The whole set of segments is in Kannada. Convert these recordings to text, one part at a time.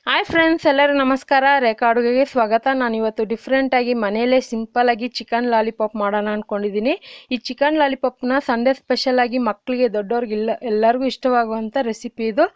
ಹಾಯ್ ಫ್ರೆಂಡ್ಸ್, ಎಲ್ಲರೂ ನಮಸ್ಕಾರ. ರೇಖಾ ಅಡುಗೆಗೆ ಸ್ವಾಗತ. ನಾನು ಇವತ್ತು ಡಿಫ್ರೆಂಟಾಗಿ ಮನೆಯಲ್ಲೇ ಸಿಂಪಲಾಗಿ ಚಿಕನ್ ಲಾಲಿಪಾಪ್ ಮಾಡೋಣ ಅಂದ್ಕೊಂಡಿದ್ದೀನಿ. ಈ ಚಿಕನ್ ಲಾಲಿಪಾಪ್ನ ಸಂಡೇ ಸ್ಪೆಷಲಾಗಿ ಮಕ್ಕಳಿಗೆ ದೊಡ್ಡವ್ರಿಗೆಲ್ಲ ಎಲ್ಲರಿಗೂ ಇಷ್ಟವಾಗುವಂಥ ರೆಸಿಪಿ ಇದು.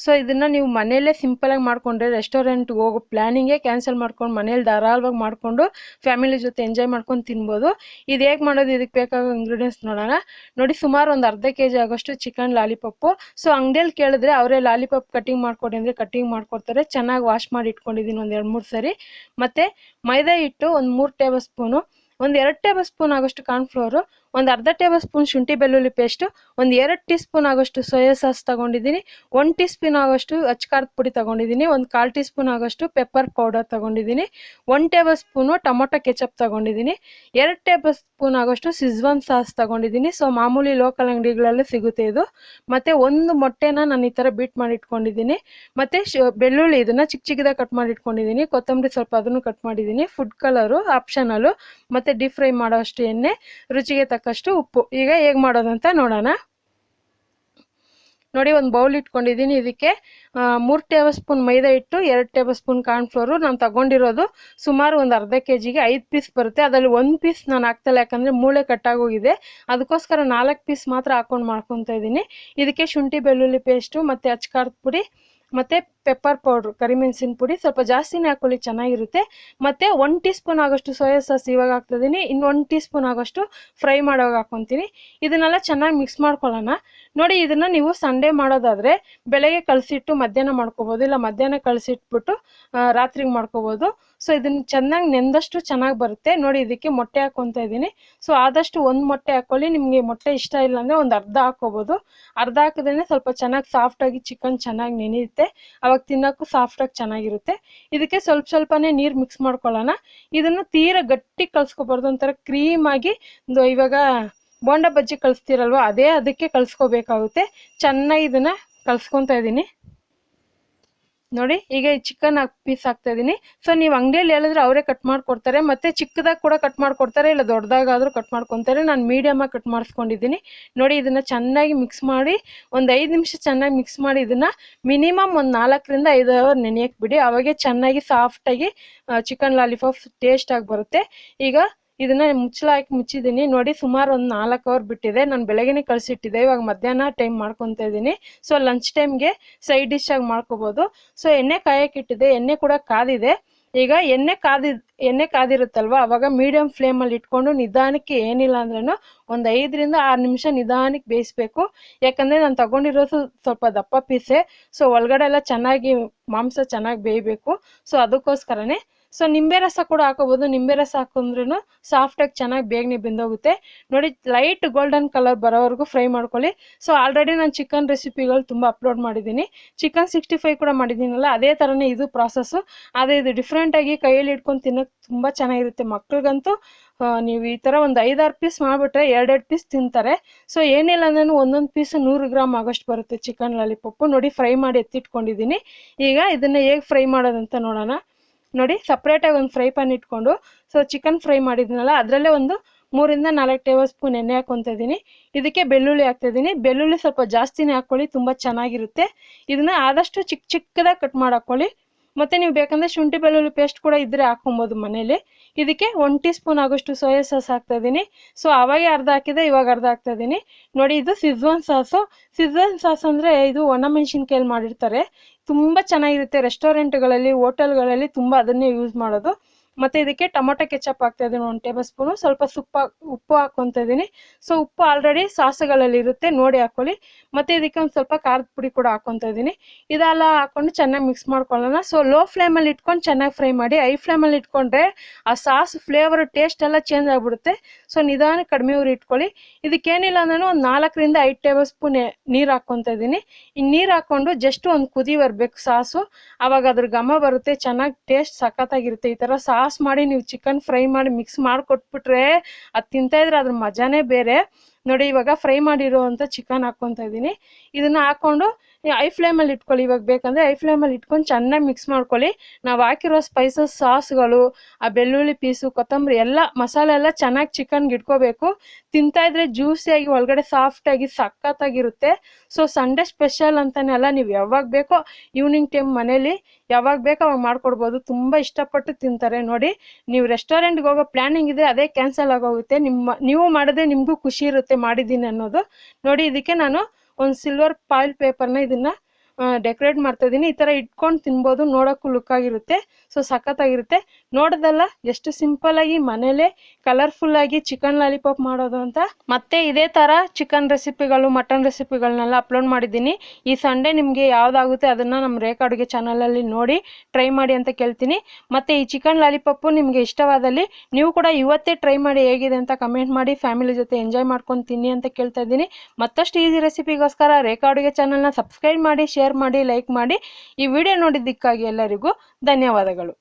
ಸೊ ಇದನ್ನು ನೀವು ಮನೆಯಲ್ಲೇ ಸಿಂಪಲಾಗಿ ಮಾಡಿಕೊಂಡ್ರೆ ರೆಸ್ಟೋರೆಂಟ್ಗೆ ಹೋಗೋ ಪ್ಲ್ಯಾನಿಂಗೇ ಕ್ಯಾನ್ಸಲ್ ಮಾಡ್ಕೊಂಡು ಮನೇಲಿ ಧಾರಾಳವಾಗಿ ಮಾಡಿಕೊಂಡು ಫ್ಯಾಮಿಲಿ ಜೊತೆ ಎಂಜಾಯ್ ಮಾಡ್ಕೊಂಡು ತಿನ್ಬೋದು. ಇದು ಹೇಗೆ ಮಾಡೋದು, ಇದಕ್ಕೆ ಬೇಕಾಗೋ ಇಂಗ್ರೀಡಿಯೆಂಟ್ಸ್ ನೋಡೋಣ. ನೋಡಿ, ಸುಮಾರು ಒಂದು ಅರ್ಧ kg ಆಗೋಷ್ಟು ಚಿಕನ್ ಲಾಲಿಪಾಪು. ಸೊ ಅಂಗಡಿಯಲ್ಲಿ ಕೇಳಿದ್ರೆ ಅವರೇ ಲಾಲಿಪಾಪ್ ಕಟಿಂಗ್ ಮಾಡಿಕೊಡಿ ಅಂದರೆ ಕಟಿಂಗ್ ಮಾಡಿಕೊಡ್ತಾರೆ. ಚೆನ್ನಾಗಿ ವಾಶ್ ಮಾಡಿ ಇಟ್ಕೊಂಡಿದ್ದೀನಿ ಒಂದು 2-3 ಸರಿ. ಮತ್ತು ಮೈದಾ ಹಿಟ್ಟು ಒಂದು 3 ಟೇಬಲ್ ಸ್ಪೂನು, ಒಂದು 2 ಟೇಬಲ್ ಸ್ಪೂನ್ ಆಗೋಷ್ಟು ಕಾರ್ನ್ಫ್ಲೋರು, ಒಂದು ಅರ್ಧ ಟೇಬಲ್ ಸ್ಪೂನ್ ಶುಂಠಿ ಬೆಳ್ಳುಳ್ಳಿ ಪೇಸ್ಟು, ಒಂದು 2 ಟೀ ಸ್ಪೂನ್ ಆಗೋಷ್ಟು ಸೋಯಾ ಸಾಸ್ ತೊಗೊಂಡಿದ್ದೀನಿ, 1 ಟೀ ಸ್ಪೂನ್ ಆಗೋಷ್ಟು ಅಚ್ಕಾರದ ಪುಡಿ ತೊಗೊಂಡಿದ್ದೀನಿ, ಒಂದು 1/4 ಟೀ ಸ್ಪೂನ್ ಆಗೋಷ್ಟು ಪೆಪ್ಪರ್ ಪೌಡರ್ ತೊಗೊಂಡಿದ್ದೀನಿ, 1 ಟೇಬಲ್ ಸ್ಪೂನು ಟೊಮೊಟೊ ಕೆಚಪ್ ತೊಗೊಂಡಿದ್ದೀನಿ, 2 ಟೇಬಲ್ ಸ್ಪೂನ್ ಆಗೋಷ್ಟು ಸಿಜ್ವಾನ್ ಸಾಸ್ ತೊಗೊಂಡಿದ್ದೀನಿ. ಸೊ ಮಾಮೂಲಿ ಲೋಕಲ್ ಅಂಗಡಿಗಳಲ್ಲಿ ಸಿಗುತ್ತೆ ಇದು. ಮತ್ತು ಒಂದು ಮೊಟ್ಟೆನ ನಾನು ಈ ಥರ ಬೀಟ್ ಮಾಡಿ ಇಟ್ಕೊಂಡಿದ್ದೀನಿ. ಮತ್ತು ಬೆಳ್ಳುಳ್ಳಿ ಇದನ್ನು ಚಿಕ್ಕ ಚಿಕ್ಕದಾಗಿ ಕಟ್ ಮಾಡಿ ಇಟ್ಕೊಂಡಿದ್ದೀನಿ. ಕೊತ್ತಂಬರಿ ಸ್ವಲ್ಪ ಅದನ್ನು ಕಟ್ ಮಾಡಿದ್ದೀನಿ. Food colour optional. ಮತ್ತು ಡೀಪ್ ಫ್ರೈ ಮಾಡೋ ಅಷ್ಟು ಎಣ್ಣೆ, ರುಚಿಗೆ ತಕ್ಕಷ್ಟು ಉಪ್ಪು. ಈಗ ಹೇಗೆ ಮಾಡೋದಂತ ನೋಡೋಣ. ನೋಡಿ, ಒಂದು ಬೌಲ್ ಇಟ್ಕೊಂಡಿದ್ದೀನಿ. ಇದಕ್ಕೆ 3 ಟೇಬಲ್ ಸ್ಪೂನ್ ಮೈದಾ ಹಿಟ್ಟು, 2 ಟೇಬಲ್ ಸ್ಪೂನ್ ಕಾರ್ನ್ಫ್ಲೋರು. ನಾನು ತಗೊಂಡಿರೋದು ಸುಮಾರು ಒಂದು ಅರ್ಧ kgಗೆ 5 ಪೀಸ್ ಬರುತ್ತೆ. ಅದರಲ್ಲಿ 1 ಪೀಸ್ ನಾನು ಹಾಕ್ತಲ್ಲ, ಯಾಕಂದರೆ ಮೂಳೆ ಕಟ್ಟಾಗೋಗಿದೆ. ಅದಕ್ಕೋಸ್ಕರ 4 ಪೀಸ್ ಮಾತ್ರ ಹಾಕೊಂಡು ಮಾಡ್ಕೊತಾ ಇದ್ದೀನಿ. ಇದಕ್ಕೆ ಶುಂಠಿ ಬೆಳ್ಳುಳ್ಳಿ ಪೇಸ್ಟು ಮತ್ತು ಅಚ್ಕಾರದ ಪುಡಿ ಮತ್ತು ಪೆಪ್ಪರ್ ಪೌಡ್ರು, ಕರಿಮೆಣಸಿನ ಪುಡಿ ಸ್ವಲ್ಪ ಜಾಸ್ತಿನೇ ಹಾಕ್ಕೊಳ್ಳಿ, ಚೆನ್ನಾಗಿರುತ್ತೆ. ಮತ್ತು 1 ಟೀ ಸ್ಪೂನ್ ಆಗೋಷ್ಟು ಸೋಯಾ ಸಾಸ್ ಇವಾಗ ಹಾಕ್ತಿದ್ದೀನಿ. ಇನ್ನು 1 ಟೀ ಸ್ಪೂನ್ ಆಗೋಷ್ಟು ಫ್ರೈ ಮಾಡೋವಾಗ ಹಾಕ್ಕೊತೀನಿ. ಇದನ್ನೆಲ್ಲ ಚೆನ್ನಾಗಿ ಮಿಕ್ಸ್ ಮಾಡ್ಕೊಳ್ಳೋಣ. ನೋಡಿ, ಇದನ್ನು ನೀವು ಸಂಡೇ ಮಾಡೋದಾದರೆ ಬೆಳಗ್ಗೆ ಕಲಸಿಟ್ಟು ಮಧ್ಯಾಹ್ನ ಮಾಡ್ಕೋಬೋದು, ಇಲ್ಲ ಮಧ್ಯಾಹ್ನ ಕಲಸಿಟ್ಬಿಟ್ಟು ರಾತ್ರಿಗೆ ಮಾಡ್ಕೋಬೋದು. ಸೊ ಇದನ್ನು ಚೆನ್ನಾಗಿ ನೆಂದಷ್ಟು ಚೆನ್ನಾಗಿ ಬರುತ್ತೆ. ನೋಡಿ, ಇದಕ್ಕೆ ಮೊಟ್ಟೆ ಹಾಕ್ಕೊತಾ ಇದ್ದೀನಿ. ಸೊ ಆದಷ್ಟು ಒಂದು ಮೊಟ್ಟೆ ಹಾಕ್ಕೊಳ್ಳಿ. ನಿಮಗೆ ಮೊಟ್ಟೆ ಇಷ್ಟ ಇಲ್ಲ ಅಂದರೆ ಒಂದು ಅರ್ಧ ಹಾಕ್ಕೋಬೋದು. ಅರ್ಧ ಹಾಕಿದ್ರೆ ಸ್ವಲ್ಪ ಚೆನ್ನಾಗಿ ಸಾಫ್ಟಾಗಿ ಚಿಕನ್ ಚೆನ್ನಾಗಿ ನೆನೆಯುತ್ತೆ. ಅವಾಗ ತಿನ್ನೋಕ್ಕೂ ಸಾಫ್ಟಾಗಿ ಚೆನ್ನಾಗಿರುತ್ತೆ. ಇದಕ್ಕೆ ಸ್ವಲ್ಪನೇ ನೀರು ಮಿಕ್ಸ್ ಮಾಡ್ಕೊಳ್ಳೋಣ. ಇದನ್ನು ತೀರಾ ಗಟ್ಟಿ ಕಲಿಸ್ಕೊಬಾರ್ದು, ಒಂಥರ ಕ್ರೀಮಾಗಿ. ಇವಾಗ ಬೋಂಡ ಬಜ್ಜಿ ಕಲಿಸ್ತೀರಲ್ವ, ಅದಕ್ಕೆ ಕಲಿಸ್ಕೋಬೇಕಾಗುತ್ತೆ. ಚೆನ್ನಾಗಿ ಇದನ್ನು ಕಲಿಸ್ಕೊತಾ ಇದ್ದೀನಿ. ನೋಡಿ, ಈಗ ಈ ಚಿಕನ್ ಪೀಸ್ ಹಾಕ್ತಾ ಇದ್ದೀನಿ. ಸೊ ನೀವು ಅಂಗಡಿಯಲ್ಲಿ ಹೇಳಿದ್ರೆ ಅವರೇ ಕಟ್ ಮಾಡಿಕೊಡ್ತಾರೆ, ಮತ್ತು ಚಿಕ್ಕದಾಗಿ ಕೂಡ ಕಟ್ ಮಾಡಿಕೊಡ್ತಾರೆ, ಇಲ್ಲ ದೊಡ್ಡದಾಗಾದರೂ ಕಟ್ ಮಾಡ್ಕೊತಾರೆ. ನಾನು ಮೀಡಿಯಮಾಗಿ ಕಟ್ ಮಾಡಿಸ್ಕೊಂಡಿದ್ದೀನಿ. ನೋಡಿ, ಇದನ್ನು ಚೆನ್ನಾಗಿ ಮಿಕ್ಸ್ ಮಾಡಿ ಒಂದು 5 ನಿಮಿಷ ಚೆನ್ನಾಗಿ ಮಿಕ್ಸ್ ಮಾಡಿ ಇದನ್ನು ಮಿನಿಮಮ್ ಒಂದು 4ರಿಂದ 5 ಅವರ್ ನೆನೆಯಕ್ಕೆ ಬಿಡಿ. ಅವಾಗೆ ಚೆನ್ನಾಗಿ ಸಾಫ್ಟಾಗಿ ಚಿಕನ್ ಲಾಲಿಪಾಪ್ ಟೇಸ್ಟಾಗಿ ಬರುತ್ತೆ. ಈಗ ಇದನ್ನು ಮುಚ್ಚಳ ಹಾಕಿ ಮುಚ್ಚಿದ್ದೀನಿ. ನೋಡಿ, ಸುಮಾರು ಒಂದು 4 ಅವರ್ ಬಿಟ್ಟಿದೆ. ನಾನು ಬೆಳಗ್ಗೆನೇ ಕಳಿಸಿಟ್ಟಿದ್ದೆ. ಇವಾಗ ಮಧ್ಯಾಹ್ನ ಟೈಮ್ ಮಾಡ್ಕೊತಾ ಇದ್ದೀನಿ. ಸೊ ಲಂಚ್ ಟೈಮ್ಗೆ ಸೈಡ್ ಡಿಶ್ ಆಗಿ ಮಾಡ್ಕೋಬೋದು. ಸೊ ಎಣ್ಣೆ ಕಾಯಕ್ಕೆ ಇಟ್ಟಿದೆ, ಎಣ್ಣೆ ಕೂಡ ಕಾದಿದೆ. ಈಗ ಎಣ್ಣೆ ಕಾದಿರುತ್ತಲ್ವ, ಅವಾಗ ಮೀಡಿಯಮ್ ಫ್ಲೇಮಲ್ಲಿ ಇಟ್ಕೊಂಡು ನಿಧಾನಕ್ಕೆ, ಏನಿಲ್ಲ ಅಂದ್ರೂ ಒಂದು 5ರಿಂದ 6 ನಿಮಿಷ ನಿಧಾನಕ್ಕೆ ಬೇಯಿಸ್ಬೇಕು. ಯಾಕಂದರೆ ನಾನು ತಗೊಂಡಿರೋದು ಸ್ವಲ್ಪ ದಪ್ಪ ಪೀಸೆ. ಸೊ ಒಳಗಡೆ ಎಲ್ಲ ಚೆನ್ನಾಗಿ ಮಾಂಸ ಚೆನ್ನಾಗಿ ಬೇಯಬೇಕು. ಸೊ ಅದಕ್ಕೋಸ್ಕರನೇ. ಸೊ ನಿಂಬೆ ರಸ ಕೂಡ ಹಾಕೋಬೋದು. ನಿಂಬೆ ರಸ ಹಾಕೊಂಡ್ರೂ ಸಾಫ್ಟಾಗಿ ಚೆನ್ನಾಗಿ ಬೇಗನೆ ಬೆಂದೋಗುತ್ತೆ. ನೋಡಿ, ಲೈಟ್ ಗೋಲ್ಡನ್ ಕಲರ್ ಬರೋವರೆಗೂ ಫ್ರೈ ಮಾಡ್ಕೊಳ್ಳಿ. ಸೊ ಆಲ್ರೆಡಿ ನಾನು ಚಿಕನ್ ರೆಸಿಪಿಗಳು ತುಂಬ ಅಪ್ಲೋಡ್ ಮಾಡಿದ್ದೀನಿ. ಚಿಕನ್ 65 ಕೂಡ ಮಾಡಿದ್ದೀನಲ್ಲ, ಅದೇ ಥರನೇ ಇದು ಪ್ರಾಸೆಸ್ಸು. ಆದರೆ ಇದು ಡಿಫ್ರೆಂಟಾಗಿ ಕೈಯಲ್ಲಿ ಇಟ್ಕೊಂಡು ತಿನ್ನೋಕ್ಕೆ ತುಂಬ ಚೆನ್ನಾಗಿರುತ್ತೆ. ಮಕ್ಳಿಗಂತೂ ನೀವು ಈ ಥರ ಒಂದು 5-6 ಪೀಸ್ ಮಾಡಿಬಿಟ್ರೆ 2-2 ಪೀಸ್ ತಿಂತಾರೆ. ಸೊ ಏನಿಲ್ಲ ಅಂದ್ರೂ ಒಂದೊಂದು ಪೀಸು 100 ಗ್ರಾಮ್ ಆಗೋಷ್ಟು ಬರುತ್ತೆ ಚಿಕನ್ ಲಾಲಿಪಾಪು. ನೋಡಿ, ಫ್ರೈ ಮಾಡಿ ಎತ್ತಿಟ್ಕೊಂಡಿದ್ದೀನಿ. ಈಗ ಇದನ್ನು ಹೇಗೆ ಫ್ರೈ ಮಾಡೋದಂತ ನೋಡೋಣ. ನೋಡಿ, ಸಪ್ರೇಟಾಗಿ ಒಂದು ಫ್ರೈ ಪ್ಯಾನ್ ಇಟ್ಕೊಂಡು, ಸೊ ಚಿಕನ್ ಫ್ರೈ ಮಾಡಿದ್ನಲ್ಲ, ಅದರಲ್ಲೇ ಒಂದು 3ರಿಂದ 4 ಟೇಬಲ್ ಸ್ಪೂನ್ ಎಣ್ಣೆ ಹಾಕ್ಕೊತಾ ಇದ್ದೀನಿ. ಇದಕ್ಕೆ ಬೆಳ್ಳುಳ್ಳಿ ಹಾಕ್ತಾಯಿದ್ದೀನಿ. ಬೆಳ್ಳುಳ್ಳಿ ಸ್ವಲ್ಪ ಜಾಸ್ತಿನೇ ಹಾಕ್ಕೊಳ್ಳಿ, ತುಂಬ ಚೆನ್ನಾಗಿರುತ್ತೆ. ಇದನ್ನು ಆದಷ್ಟು ಚಿಕ್ಕದಾಗಿ ಕಟ್ ಮಾಡಿ ಹಾಕ್ಕೊಳ್ಳಿ. ಮತ್ತು ನೀವು ಬೇಕಂದರೆ ಶುಂಠಿ ಬೆಳ್ಳುಳ್ಳಿ ಪೇಸ್ಟ್ ಕೂಡ ಇದ್ದರೆ ಹಾಕ್ಕೊಬೋದು ಮನೇಲಿ. ಇದಕ್ಕೆ 1 ಟೀ ಸ್ಪೂನ್ ಆಗೋಷ್ಟು ಸೋಯಾ ಸಾಸ್ ಹಾಕ್ತಾಯಿದ್ದೀನಿ. ಸೊ ಅವಾಗೆ ಅರ್ಧ ಹಾಕಿದೆ, ಇವಾಗ ಅರ್ಧ ಹಾಕ್ತಾಯಿದ್ದೀನಿ. ನೋಡಿ, ಇದು ಸಿಜ್ವಾನ್ ಸಾಸು. ಸಿಜ್ವಾನ್ ಸಾಸ್ ಅಂದರೆ ಇದು ಒಣಮೆಣಸಿನ್ಕಾಯಲ್ಲಿ ಮಾಡಿರ್ತಾರೆ. ತುಂಬ ಚೆನ್ನಾಗಿರುತ್ತೆ. ರೆಸ್ಟೋರೆಂಟ್ಗಳಲ್ಲಿ, ಹೋಟೆಲ್ಗಳಲ್ಲಿ ತುಂಬ ಅದನ್ನೇ ಯೂಸ್ ಮಾಡೋದು. ಮತ್ತು ಇದಕ್ಕೆ ಟೊಮೊಟೊ ಕೆಚಪ್ ಹಾಕ್ತಾಯಿದ್ದೀನಿ 1 ಟೇಬಲ್ ಸ್ಪೂನು. ಸ್ವಲ್ಪ ಉಪ್ಪು ಹಾಕ್ಕೊತಾ ಇದ್ದೀನಿ. ಸೊ ಉಪ್ಪು ಆಲ್ರೆಡಿ ಸಾಸುಗಳಲ್ಲಿ ಇರುತ್ತೆ, ನೋಡಿ ಹಾಕ್ಕೊಳ್ಳಿ. ಮತ್ತು ಇದಕ್ಕೆ ಒಂದು ಸ್ವಲ್ಪ ಖಾರದ ಪುಡಿ ಕೂಡ ಹಾಕ್ಕೊತಾ ಇದ್ದೀನಿ. ಇದೆಲ್ಲ ಹಾಕ್ಕೊಂಡು ಚೆನ್ನಾಗಿ ಮಿಕ್ಸ್ ಮಾಡ್ಕೊಳ್ಳೋಣ. ಸೊ ಲೋ ಫ್ಲೇಮಲ್ಲಿ ಇಟ್ಕೊಂಡು ಚೆನ್ನಾಗಿ ಫ್ರೈ ಮಾಡಿ. ಹೈ ಫ್ಲೇಮಲ್ಲಿ ಇಟ್ಕೊಂಡ್ರೆ ಆ ಸಾಸ್ ಫ್ಲೇವರ್ ಟೇಸ್ಟ್ ಎಲ್ಲ ಚೇಂಜ್ ಆಗಿಬಿಡುತ್ತೆ. ಸೊ ನಿಧಾನ ಕಡಿಮೆ ಉರಿ ಇಟ್ಕೊಳ್ಳಿ. ಇದಕ್ಕೇನಿಲ್ಲ ಅಂದ್ರೂ ಒಂದು 4ರಿಂದ 5 ಟೇಬಲ್ ಸ್ಪೂನ್ ನೀರು ಹಾಕ್ಕೊತಾ ಇದ್ದೀನಿ. ಈ ನೀರು ಹಾಕ್ಕೊಂಡು ಜಸ್ಟ್ ಒಂದು ಕುದಿ ಬರಬೇಕು ಸಾಸು. ಆವಾಗ ಅದ್ರ ಘಮ ಬರುತ್ತೆ, ಚೆನ್ನಾಗಿ ಟೇಸ್ಟ್ ಸಖತ್ತಾಗಿರುತ್ತೆ. ಈ ಥರ ಸಾಸ್ ಮಾಡಿ ನೀವು ಚಿಕನ್ ಫ್ರೈ ಮಾಡಿ ಮಿಕ್ಸ್ ಮಾಡಿಕೊಟ್ಬಿಟ್ರೆ ಅದು ತಿಂತಾಯಿದ್ರೆ ಅದ್ರ ಮಜಾನೇ ಬೇರೆ. ನೋಡಿ, ಇವಾಗ ಫ್ರೈ ಮಾಡಿರೋವಂಥ ಚಿಕನ್ ಹಾಕ್ಕೊತಾ ಇದ್ದೀನಿ. ಇದನ್ನು ಹಾಕ್ಕೊಂಡು ಹೈ ಫ್ಲೇಮಲ್ಲಿ ಇಟ್ಕೊಳ್ಳಿ. ಇವಾಗ ಬೇಕಂದರೆ ಹೈ ಫ್ಲೇಮಲ್ಲಿ ಇಟ್ಕೊಂಡು ಚೆನ್ನಾಗಿ ಮಿಕ್ಸ್ ಮಾಡ್ಕೊಳ್ಳಿ. ನಾವು ಹಾಕಿರೋ ಸ್ಪೈಸಸ್, ಸಾಸ್ಗಳು, ಆ ಬೆಳ್ಳುಳ್ಳಿ ಪೀಸು, ಕೊತ್ತಂಬರಿ ಎಲ್ಲ ಮಸಾಲೆ ಎಲ್ಲ ಚೆನ್ನಾಗಿ ಚಿಕನ್ಗೆ ಇಟ್ಕೋಬೇಕು. ತಿಂತಾ ಇದ್ರೆ ಜ್ಯೂಸಿಯಾಗಿ ಒಳಗಡೆ ಸಾಫ್ಟಾಗಿ ಸಖತ್ತಾಗಿರುತ್ತೆ. ಸೊ ಸಂಡೇ ಸ್ಪೆಷಲ್ ಅಂತಾನೆ ಅಲ್ಲ, ನೀವು ಯಾವಾಗ ಬೇಕೋ ಈವ್ನಿಂಗ್ ಟೈಮ್ ಮನೇಲಿ ಯಾವಾಗ ಬೇಕೋ ಅವಾಗ ಮಾಡ್ಕೊಡ್ಬೋದು. ತುಂಬ ಇಷ್ಟಪಟ್ಟು ತಿಂತಾರೆ. ನೋಡಿ, ನೀವು ರೆಸ್ಟೋರೆಂಟ್ಗೆ ಹೋಗೋ ಪ್ಲ್ಯಾನಿಂಗ್ ಇದ್ರೆ ಅದೇ ಕ್ಯಾನ್ಸಲ್ ಆಗೋಗುತ್ತೆ. ನೀವು ಮಾಡಿದ್ರೆ ನಿಮಗೂ ಖುಷಿ ಇರುತ್ತೆ ಮಾಡಿದ್ದೀನಿ ಅನ್ನೋದು. ನೋಡಿ, ಇದಕ್ಕೆ ನಾನು ಒಂದು ಸಿಲ್ವರ್ ಫಾಯಿಲ್ ಪೇಪರ್ನ ಇದನ್ನು ಡೆಕೋರೇಟ್ ಮಾಡ್ತಾ ಇದ್ದೀನಿ. ಈ ಥರ ಇಟ್ಕೊಂಡು ತಿನ್ಬೋದು, ನೋಡೋಕ್ಕೂ ಲುಕ್ ಆಗಿರುತ್ತೆ. ಸೊ ಸಖತ್ತಾಗಿರುತ್ತೆ. ನೋಡೋದಲ್ಲ ಎಷ್ಟು ಸಿಂಪಲ್ಲಾಗಿ ಮನೇಲೇ ಕಲರ್ಫುಲ್ಲಾಗಿ ಚಿಕನ್ ಲಾಲಿಪಾಪ್ ಮಾಡೋದು ಅಂತ. ಮತ್ತೆ ಇದೇ ಥರ ಚಿಕನ್ ರೆಸಿಪಿಗಳು, ಮಟನ್ ರೆಸಿಪಿಗಳನ್ನೆಲ್ಲ ಅಪ್ಲೋಡ್ ಮಾಡಿದ್ದೀನಿ. ಈ ಸಂಡೇ ನಿಮಗೆ ಯಾವುದಾಗುತ್ತೆ ಅದನ್ನು ನಮ್ಮ ರೇಖಾ ಅಡುಗೆ ಚಾನಲಲ್ಲಿ ನೋಡಿ ಟ್ರೈ ಮಾಡಿ ಅಂತ ಕೇಳ್ತೀನಿ. ಮತ್ತು ಈ ಚಿಕನ್ ಲಾಲಿಪಾಪು ನಿಮಗೆ ಇಷ್ಟವಾದಲ್ಲಿ ನೀವು ಕೂಡ ಇವತ್ತೇ ಟ್ರೈ ಮಾಡಿ ಹೇಗಿದೆ ಅಂತ ಕಮೆಂಟ್ ಮಾಡಿ ಫ್ಯಾಮಿಲಿ ಜೊತೆ ಎಂಜಾಯ್ ಮಾಡ್ಕೊಂಡು ತಿನ್ನಿ ಅಂತ ಕೇಳ್ತಾ ಇದ್ದೀನಿ. ಮತ್ತಷ್ಟು ಈಸಿ ರೆಸಿಪಿಗೋಸ್ಕರ ರೇಖಾ ಅಡುಗೆ ಚಾನಲ್ನ ಸಬ್ಸ್ಕ್ರೈಬ್ ಮಾಡಿ, ಶೇರ್ ಮಾಡಿ, ಲೈಕ್ ಮಾಡಿ. ಈ ವಿಡಿಯೋ ನೋಡಿದ್ದಕ್ಕಾಗಿ ಎಲ್ಲರಿಗೂ ಧನ್ಯವಾದಗಳು.